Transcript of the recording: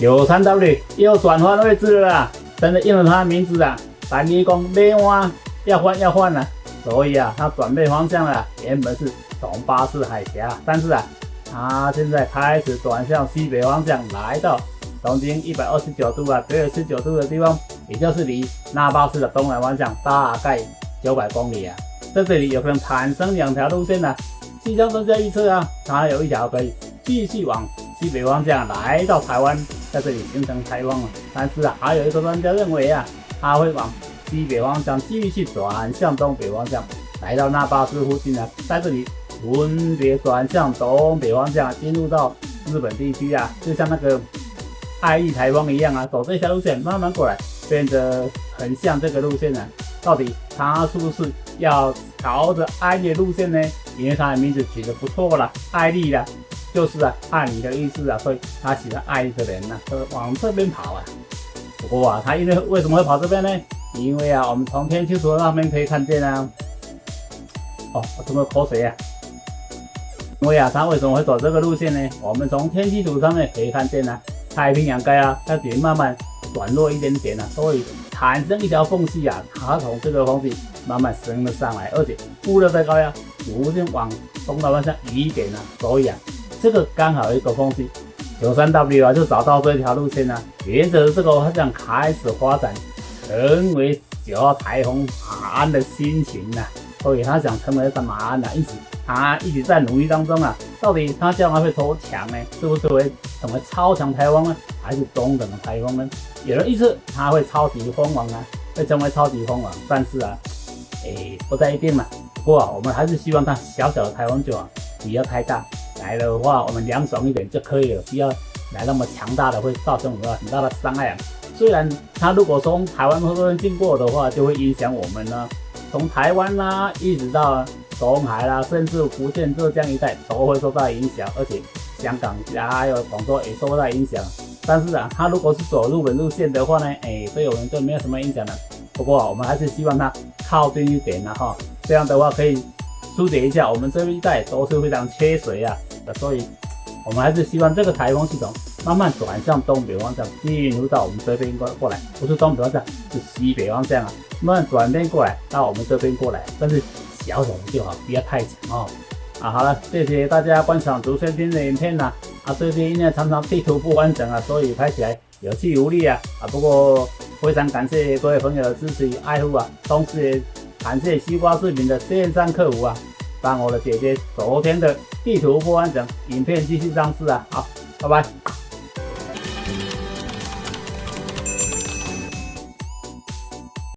93W 又转换位置了啦，真的应了他的名字啊，单一公没换要换了，所以啊，他转变方向了，原本是从巴士海峡，但是啊，他现在开始转向西北方向，来到东经129度啊，北纬19度的地方，也就是离那霸市的东南方向大概900公里啊，在这里有可能产生2条路线啊，气象专家预测啊，它有一条可以继续往西北方向来到台湾，在这里形成台风啊，但是啊，还有一个专家认为啊，它会往西北方向继续转向东北方向，来到那霸市附近啊，在这里分别转向东北方向，进入到日本地区啊，就像那个爱丽台风一样啊，走这条路线慢慢过来，变得很像这个路线啊。到底它是不是要朝着爱丽路线呢？因为它的名字取得不错啦，爱丽啦，就是啊爱你的意思啊，所以他喜欢爱丽的人呢、啊，往这边跑啊。不过啊，他为什么会跑这边呢？因为啊，我们从天气图上面可以看见啊，哦，我吞了口水啊。因为啊，它为什么会走这个路线呢？我们从天气图上面可以看见啊，太平洋盖啊，开始慢慢转弱一点点啊，所以产生一条缝隙啊，它从这个缝隙慢慢升了上来，而且副热带高压逐渐往东南方向移一点啊，所以啊，这个刚好有一个缝隙，93W 啊就找到这条路线啊，沿着这个方向开始发展，成为9号台风马鞍的心情啊，所以他想成为马鞍啊，因此他一直在努力当中啊，到底他将来会多强呢？是不是会成为超强台风呢？还是中等的台风呢？有人预测他会超级风王啊，会成为超级风王，但是啊，不太一定嘛。不过啊，我们还是希望它小小的台风就好，不要太大。来的话，我们凉爽一点就可以了，不要来那么强大的，会造成我们很大的伤害啊。虽然它如果从台湾这边经过的话，就会影响我们呢，从台湾啦一直到东海啦，甚至福建、浙江一带都会受到影响，而且香港还有广州也受到影响。但是啊，它如果是走日本路线的话呢，对我们就没有什么影响了。不过啊，我们还是希望它靠近一点啊哈，这样的话可以疏解一下我们这一带都是非常缺水啊，所以我们还是希望这个台风系统慢慢转向东北方向，进入到我们这边过来，不是东北方向，是西北方向啊，慢慢转变过来到我们这边过来，但是小小的就好，不要太强哦。好了，谢谢大家观赏竹轩君的影片啦。最近因为常常地图不完整啊，所以拍起来有气无力啊。不过非常感谢各位朋友的支持与爱护啊，同时也感谢西瓜视频的线上客服啊，帮我的姐姐昨天的地图不完整影片继续上市啊。好，拜拜。